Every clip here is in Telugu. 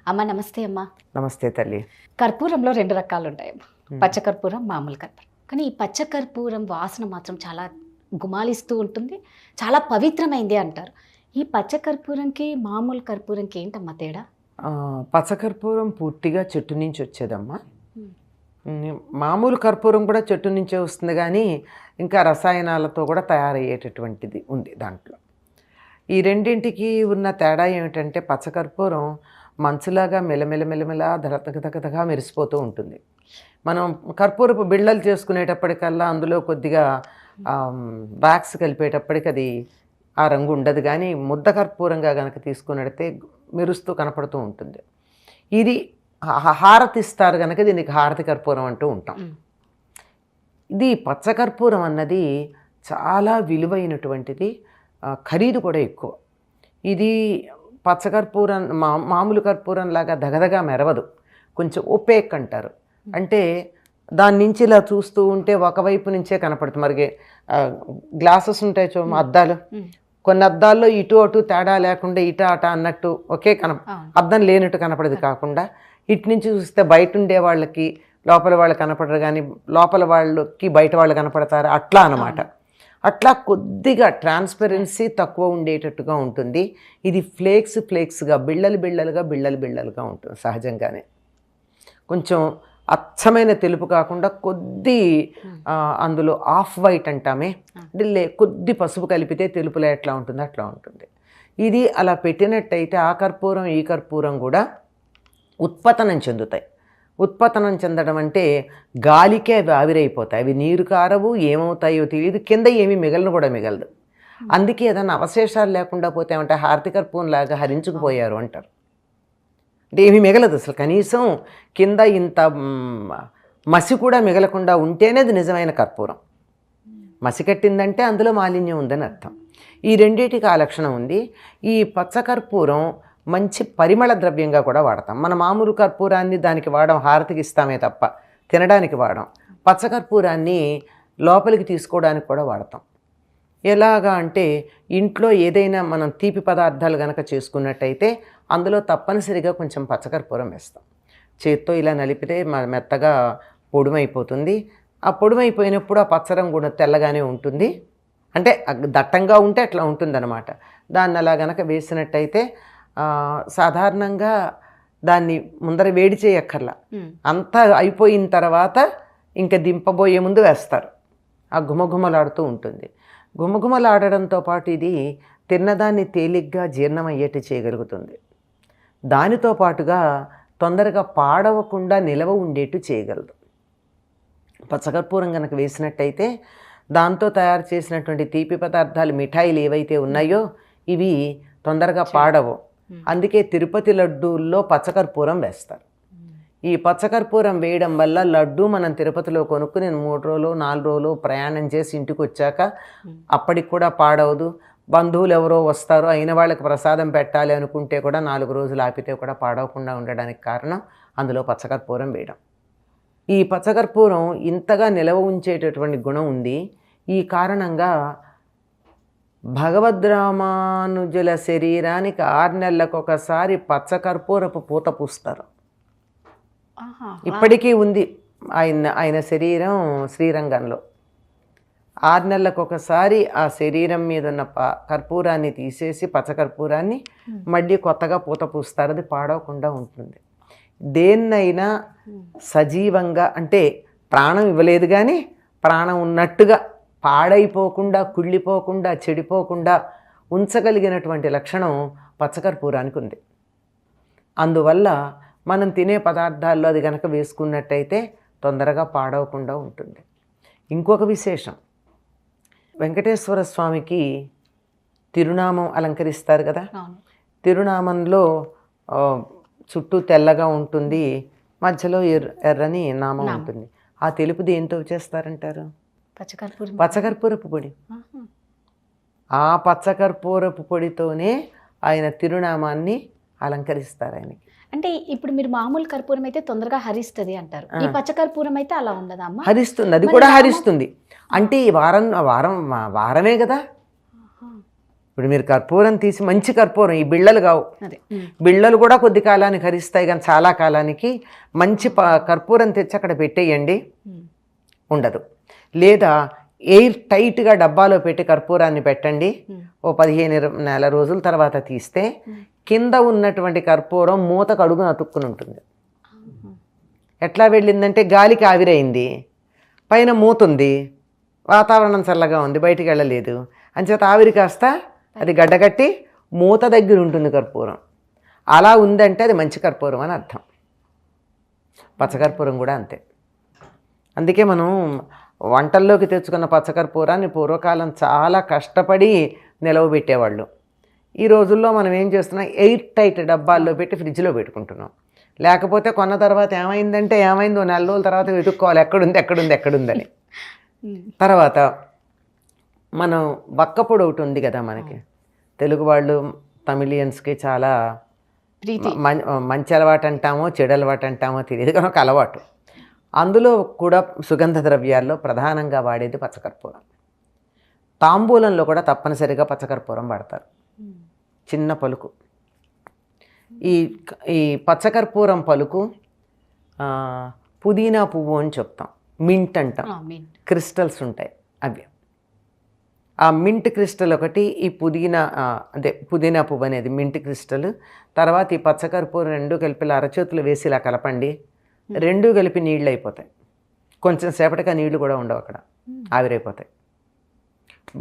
అమ్మ నమస్తే అమ్మ. నమస్తే తల్లి. కర్పూరంలో 2 రకాలు ఉంటాయమ్మా, పచ్చ కర్పూరం, మామూలు కర్పూరం. కానీ ఈ పచ్చ కర్పూరం వాసన మాత్రం చాలా గుమాలిస్తూ ఉంటుంది, చాలా పవిత్రమైంది అంటారు. ఈ పచ్చ కర్పూరంకి మామూలు కర్పూరంకి ఏంటమ్మా తేడా? పచ్చకర్పూరం పూర్తిగా చెట్టు నుంచి వచ్చేదమ్మా. మామూలు కర్పూరం కూడా చెట్టు నుంచే వస్తుంది, కానీ ఇంకా రసాయనాలతో కూడా తయారయ్యేటటువంటిది ఉంది దాంట్లో. ఈ రెండింటికి ఉన్న తేడా ఏమిటంటే పచ్చకర్పూరం మంచులాగా మెలమెల దగదగగా మెరిసిపోతూ ఉంటుంది. మనం కర్పూరపు బిళ్ళలు చేసుకునేటప్పటికల్లా అందులో కొద్దిగా వ్యాక్స్ కలిపేటప్పటికి అది ఆ రంగు ఉండదు, కానీ ముద్ద కర్పూరంగా కనుక తీసుకున్నట్టయితే మెరుస్తూ కనపడుతూ ఉంటుంది. ఇది హారతి ఇస్తారు కనుక దీనికి హారతి కర్పూరం అంటూ ఉంటాం. ఇది పచ్చకర్పూరం అన్నది చాలా విలువైనటువంటిది, ఖరీదు కూడా ఎక్కువ. ఇది పచ్చకర్పూరం మామూలు కర్పూరం లాగా దగదగా మెరవదు, కొంచెం ఒపేక్ అంటారు. అంటే దాని నుంచి ఇలా చూస్తూ ఉంటే ఒకవైపు నుంచే కనపడుతుంది. మరి గ్లాసెస్ ఉంటాయి అద్దాలు, కొన్ని అద్దాల్లో ఇటు అటు తేడా లేకుండా ఇటు అట అన్నట్టు ఒకే అద్దం లేనట్టు కనపడదు. కాకుండా ఇటు నుంచి చూస్తే బయట ఉండే వాళ్ళకి లోపల వాళ్ళు కనపడరు, కానీ లోపల వాళ్ళకి బయట వాళ్ళు కనపడతారు, అట్లా అన్నమాట. అట్లా కొద్దిగా ట్రాన్స్పరెన్సీ తక్కువ ఉండేటట్టుగా ఉంటుంది. ఇది ఫ్లేక్స్గా బిళ్ళలుగా ఉంటుంది సహజంగానే. కొంచెం అచ్చమైన తెలుపు కాకుండా కొద్ది అందులో ఆఫ్ వైట్ అంటామే, కొద్ది పసుపు కలిపితే తెలుపులో ఎట్లా ఉంటుందో అట్లా ఉంటుంది. ఇది అలా పెట్టినట్టయితే ఆ కర్పూరం ఈ కర్పూరం కూడా ఉత్పతనం చెందుతాయి. ఉత్పతనం చెందడం అంటే గాలికే అవి ఆవిరైపోతాయి. అవి నీరు కారవు, ఏమవుతాయో తెలియదు, కింద ఏమీ మిగలదు. అందుకే ఏదైనా అవశేషాలు లేకుండా పోతే ఏమంటే హారతి కర్పూరం లాగా హరించుకుపోయారు అంటారు. అంటే ఏమీ మిగలదు అసలు, కనీసం కింద ఇంత మసి కూడా మిగలకుండా ఉంటేనే అది నిజమైన కర్పూరం. మసి కట్టిందంటే అందులో మాలిన్యం ఉందని అర్థం. ఈ రెండింటికి ఆ లక్షణం ఉంది. ఈ పచ్చకర్పూరం మంచి పరిమళ ద్రవ్యంగా కూడా వాడతాం. మన మామూలు కర్పూరాన్ని దానికి వాడడం, హారతికి ఇస్తామే తప్ప తినడానికి వాడడం. పచ్చకర్పూరాన్ని లోపలికి తీసుకోవడానికి కూడా వాడతాం. ఎలాగా అంటే ఇంట్లో ఏదైనా మనం తీపి పదార్థాలు కనుక చేసుకున్నట్టయితే అందులో తప్పనిసరిగా కొంచెం పచ్చకర్పూరం వేస్తాం. చేత్తో ఇలా నలిపితే మెత్తగా పొడుమైపోతుంది. ఆ పొడుమైపోయినప్పుడు ఆ పచ్చరం కూడా తెల్లగానే ఉంటుంది, అంటే దట్టంగా ఉంటే అట్లా ఉంటుందన్నమాట. దాన్ని అలా గనక వేసినట్టయితే సాధారణంగా దాన్ని ముందర వేడి చేయక్కర్లా, అంతా అయిపోయిన తర్వాత ఇంకా దింపబోయే ముందు వేస్తారు. ఆ గుమగుమలాడుతూ ఉంటుంది. గుమగుమలాడడంతో పాటు ఇది తిన్నదాన్ని తేలిగ్గా జీర్ణమయ్యేట్టు చేయగలుగుతుంది. దానితో పాటుగా తొందరగా పాడవకుండా నిలవ ఉండేట్టు చేయగలదు. పచ్చకర్పూరం కనుక వేసినట్టయితే దాంతో తయారు చేసినటువంటి తీపి పదార్థాలు, మిఠాయిలు ఏవైతే ఉన్నాయో ఇవి తొందరగా పాడవు. అందుకే తిరుపతి లడ్డూల్లో పచ్చకర్పూరం వేస్తారు. ఈ పచ్చకర్పూరం వేయడం వల్ల లడ్డు మనం తిరుపతిలో కొనుక్కుని 3 రోజులు 4 రోజులు ప్రయాణం చేసి ఇంటికి వచ్చాక అప్పటికి కూడా పాడవదు. బంధువులు ఎవరో వస్తారో అయిన వాళ్ళకి ప్రసాదం పెట్టాలి అనుకుంటే కూడా 4 రోజులు ఆపితే కూడా పాడవకుండా ఉండడానికి కారణం అందులో పచ్చకర్పూరం వేయడం. ఈ పచ్చకర్పూరం ఇంతగా నిలవ ఉంచేటటువంటి గుణం ఉంది. ఈ కారణంగా భగవద్రామానుజుల శరీరానికి 6 నెలలకు ఒకసారి పచ్చకర్పూరపు పూత పూస్తారు. ఇప్పటికీ ఉంది ఆయన శరీరం శ్రీరంగంలో. 6 నెలలకు ఒకసారి ఆ శరీరం మీద ఉన్న కర్పూరాన్ని తీసేసి పచ్చకర్పూరాన్ని మళ్ళీ కొత్తగా పూత పూస్తారు. అది పాడవకుండా ఉంటుంది. దేన్నైనా సజీవంగా, అంటే ప్రాణం ఇవ్వలేదు కానీ ప్రాణం ఉన్నట్టుగా, పాడైపోకుండా, కుళ్ళిపోకుండా, చెడిపోకుండా ఉంచగలిగినటువంటి లక్షణం పచ్చకర్పూరానికి ఉంది. అందువల్ల మనం తినే పదార్థాల్లో అది కనుక వేసుకున్నట్టయితే తొందరగా పాడవకుండా ఉంటుంది. ఇంకొక విశేషం, వెంకటేశ్వర స్వామికి తిరునామం అలంకరిస్తారు కదా. తిరునామంలో చుట్టూ తెల్లగా ఉంటుంది, మధ్యలో ఎర్రని నామం ఉంటుంది. ఆ తెలుపు దేంతో చేస్తారంటారు? పచ్చకర్పూరపు పొడి. ఆ పచ్చకర్పూరపు పొడితోనే ఆయన తిరునామాన్ని అలంకరిస్తారు ఆయనకి. అంటే ఇప్పుడు మీరు మామూలు కర్పూరం అయితే తొందరగా హరిస్తుంది అంటారు, ఈ పచ్చకర్పూరం అయితే అలా ఉండదా అమ్మా? హరిస్తుంది, అది కూడా హరిస్తుంది. అంటే ఈ వారమే కదా, ఇప్పుడు మీరు కర్పూరం తీసి మంచి కర్పూరం, ఈ బిళ్ళలు కావు, అదే బిళ్ళలు కూడా కొద్ది కాలానికి హరిస్తాయి కానీ చాలా కాలానికి మంచి కర్పూరం తెచ్చి అక్కడ పెట్టేయండి, ఉండదు. లేదా ఎయిర్ టైట్గా డబ్బాలో పెట్టి కర్పూరాన్ని పెట్టండి, ఓ 15 నెల రోజుల తర్వాత తీస్తే కింద ఉన్నటువంటి కర్పూరం మూతకు అడుగున అతుక్కుని ఉంటుంది. ఎట్లా వెళ్ళిందంటే గాలికి ఆవిరైంది, పైన మూత ఉంది, వాతావరణం చల్లగా ఉంది, బయటికి వెళ్ళలేదు, అంచేత ఆవిరి కాస్త అది గడ్డగట్టి మూత దగ్గర ఉంటుంది కర్పూరం. అలా ఉందంటే అది మంచి కర్పూరం అని అర్థం. పచ్చకర్పూరం కూడా అంతే. అందుకే మనం వంటల్లోకి తెచ్చుకున్న పచ్చకర్పూరాన్ని పూర్వకాలం చాలా కష్టపడి నిలవబెట్టేవాళ్ళు. ఈ రోజుల్లో మనం ఏం చేస్తున్నాం, ఎయిర్ టైట్ డబ్బాల్లో పెట్టి ఫ్రిడ్జ్లో పెట్టుకుంటున్నాం. లేకపోతే కొన్న తర్వాత ఏమైందో 4 రోజుల తర్వాత వెతుక్కోవాలి ఎక్కడుందని. తర్వాత మనం వక్కపొడి ఒకటి ఉంది కదా మనకి, తెలుగు వాళ్ళు తమిళియన్స్కి చాలా మంచి అలవాటు అంటామో చెడు అలవాటు అంటామో తెలియదు కానీ ఒక అలవాటు. అందులో కూడా సుగంధ ద్రవ్యాల్లో ప్రధానంగా వాడేది పచ్చకర్పూరం. తాంబూలంలో కూడా తప్పనిసరిగా పచ్చకర్పూరం వాడతారు, చిన్న పలుకు. ఈ పచ్చకర్పూరం పలుకు పుదీనా పువ్వు అని చెప్తాం, మింట్ అంటాం, క్రిస్టల్స్ ఉంటాయి అవి. ఆ మింట్ క్రిస్టల్ ఒకటి, ఈ పుదీనా పువ్వు అనేది మింట్ క్రిస్టల్. తర్వాత ఈ పచ్చకర్పూరం 2 కలిపి అరచేతులు వేసి ఇలా కలపండి, 2 కలిపి నీళ్ళు అయిపోతాయి. కొంచెం సేపటికి ఆ నీళ్లు కూడా ఉండవు, అక్కడ ఆవిరైపోతాయి.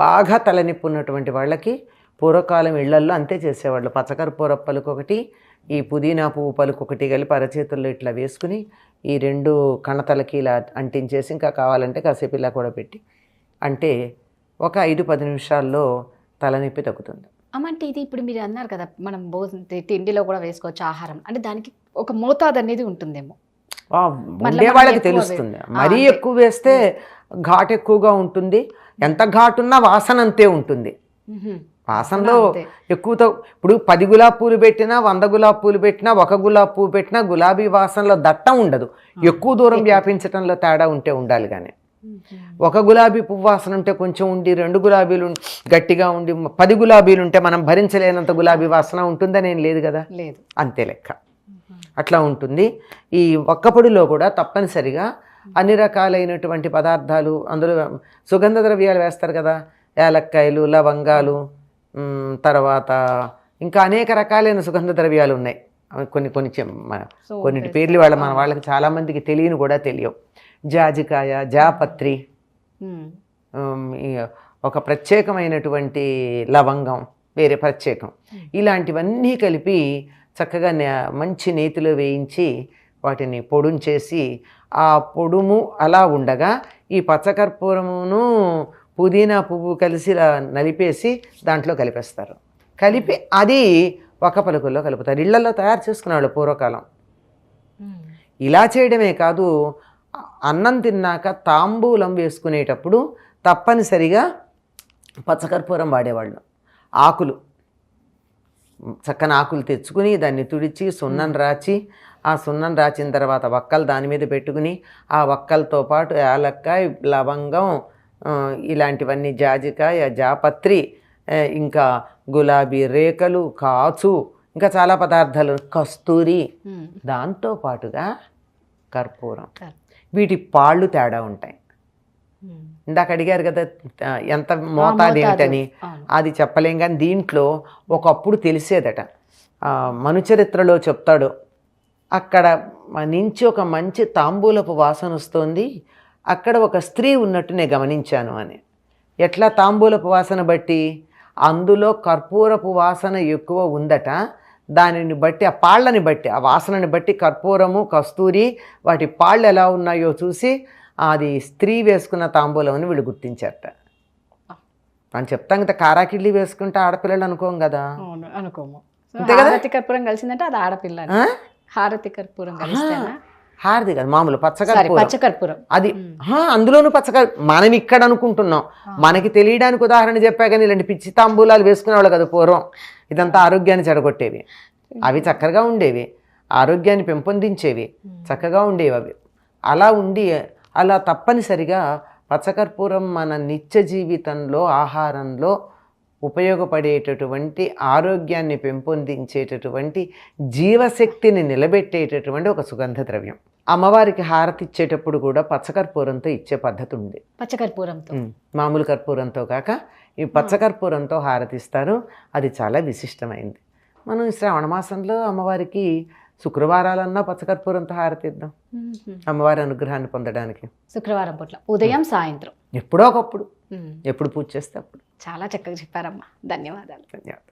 బాగా తలనొప్పి ఉన్నటువంటి వాళ్ళకి పూర్వకాలం ఇళ్లల్లో అంతే చేసేవాళ్ళు. పచ్చకర్పూర పలుకు ఒకటి, ఈ పుదీనా పువ్వు పలుకు ఒకటి కలిపి అరచేతుల్లో ఇట్లా వేసుకుని ఈ 2 కణతలకి ఇలా అంటించేసి, ఇంకా కావాలంటే కాసేపు ఇలా కూడా పెట్టి అంటే ఒక 5-10 నిమిషాల్లో తలనొప్పి తగ్గుతుంది. అంటే ఇది ఇప్పుడు మీరు అన్నారు కదా, మనం తిండిలో కూడా వేసుకోవచ్చు ఆహారం, అంటే దానికి ఒక మోతాదు అనేది ఉంటుందేమో, ఉండే వాళ్ళకి తెలుస్తుంది. మరీ ఎక్కువ వేస్తే ఘాటు ఎక్కువగా ఉంటుంది, ఎంత ఘాటున్నా వాసన అంతే ఉంటుంది. వాసనలో ఎక్కువతో ఇప్పుడు 10 గులాబీ పూలు పెట్టినా 100 గులాబీ పూలు పెట్టినా 1 గులాబీ పువ్వు పెట్టినా గులాబీ వాసనలో దట్టం ఉండదు. ఎక్కువ దూరం వ్యాపించడంలో తేడా ఉంటే ఉండాలి. కానీ 1 గులాబీ పువ్వు వాసన ఉంటే కొంచెం ఉండి, 2 గులాబీలు గట్టిగా ఉండి, 10 గులాబీలు ఉంటే మనం భరించలేనంత గులాబీ వాసన ఉంటుందని ఏం లేదు కదా, లేదు, అంతే లెక్క. అట్లా ఉంటుంది. ఈ ఒక్కపొడిలో కూడా తప్పనిసరిగా అన్ని రకాలైనటువంటి పదార్థాలు, అందులో సుగంధ ద్రవ్యాలు వేస్తారు కదా, యాలక్కాయలు, లవంగాలు, తర్వాత ఇంకా అనేక రకాలైన సుగంధ ద్రవ్యాలు ఉన్నాయి. కొన్నిటి పేర్లు మన వాళ్ళకి చాలామందికి తెలియని కూడా తెలియవు. జాజికాయ, జాపత్రి, ఒక ప్రత్యేకమైనటువంటి లవంగం వేరే ప్రత్యేకం, ఇలాంటివన్నీ కలిపి చక్కగా మంచి నేతిలో వేయించి వాటిని పొడుంచేసి, ఆ పొడుము అలా ఉండగా ఈ పచ్చకర్పూరమును పుదీనా పువ్వు కలిసి నలిపేసి దాంట్లో కలిపేస్తారు. కలిపి అది ఒక పలుకుల్లో కలుపుతారు. ఇళ్లలో తయారు చేసుకునేవాళ్ళు పూర్వకాలం. ఇలా చేయడమే కాదు, అన్నం తిన్నాక తాంబూలం వేసుకునేటప్పుడు తప్పనిసరిగా పచ్చకర్పూరం వాడేవాళ్ళు. ఆకులు, చక్కని ఆకులు తెచ్చుకుని దాన్ని తుడిచి సున్నం రాచి, ఆ సున్నం రాచిన తర్వాత వక్కలు దాని మీద పెట్టుకుని, ఆ వక్కలతో పాటు యాలక్కాయ, లవంగం, ఇలాంటివన్నీ, జాజికాయ, జాపత్రి, ఇంకా గులాబీ రేకలు, కాచు, ఇంకా చాలా పదార్థాలు, కస్తూరి, దాంతో పాటుగా కర్పూరం. వీటి పాళ్ళు తేడా ఉంటాయి. ఇందాక అడిగారు కదా ఎంత మోతాదు ఏంటని, అది చెప్పలేం. కానీ దీంట్లో ఒకప్పుడు తెలిసేదట, మనుచరిత్రలో చెప్తాడు, అక్కడ నుంచి ఒక మంచి తాంబూలపు వాసన వస్తుంది, అక్కడ ఒక స్త్రీ ఉన్నట్టు నేను గమనించాను అని. ఎట్లా తాంబూలపు వాసన బట్టి? అందులో కర్పూరపు వాసన ఎక్కువ ఉందట. దానిని బట్టి, ఆ పాళ్ళని బట్టి, ఆ వాసనని బట్టి కర్పూరము, కస్తూరి, వాటి పాళ్ళు ఎలా ఉన్నాయో చూసి అది స్త్రీ వేసుకున్న తాంబూలం అని వీళ్ళు గుర్తించారట. మనం చెప్తాం కదా, కారాకిళ్ళి వేసుకుంటే ఆడపిల్లలు అనుకోం కదా, అనుకోము. హారతి కర్పూరం కలిసిందంటే అది ఆడపిల్ల. హారతి కర్పూరం కలిస్తేనా? హారతి కాదు, మామూలు పచ్చకర్పూరం. అది అందులోనూ మనం ఇక్కడ అనుకుంటున్నాం, మనకి తెలియడానికి ఉదాహరణ చెప్పా. కానీ ఇలాంటి పిచ్చి తాంబూలాలు వేసుకునేవాళ్ళు కదా పూర్వం. ఇదంతా ఆరోగ్యాన్ని చెడగొట్టేవి. అవి చక్కగా ఉండేవి, ఆరోగ్యాన్ని పెంపొందించేవి, చక్కగా ఉండేవి అవి. అలా తప్పనిసరిగా పచ్చకర్పూరం మన నిత్య జీవితంలో, ఆహారంలో ఉపయోగపడేటటువంటి ఆరోగ్యాన్ని పెంపొందించేటటువంటి జీవశక్తిని నిలబెట్టేటటువంటి ఒక సుగంధ ద్రవ్యం. అమ్మవారికి హారతి ఇచ్చేటప్పుడు కూడా పచ్చకర్పూరంతో ఇచ్చే పద్ధతి ఉంది. పచ్చకర్పూరంతో మామూలు కర్పూరంతో కాక ఈ పచ్చకర్పూరంతో హారతిస్తారు. అది చాలా విశిష్టమైంది. మనం ఈ శ్రావణ మాసంలో అమ్మవారికి శుక్రవారాలన్నా పచ్చకర్పూరంతో హారతిద్దాం అమ్మవారి అనుగ్రహాన్ని పొందడానికి. శుక్రవారం పూట్ల ఉదయం సాయంత్రం ఎప్పుడో ఒకప్పుడు, ఎప్పుడు పూజ చేస్తే అప్పుడు. చాలా చక్కగా చెప్పారమ్మా. ధన్యవాదాలు. ధన్యవాదాలు.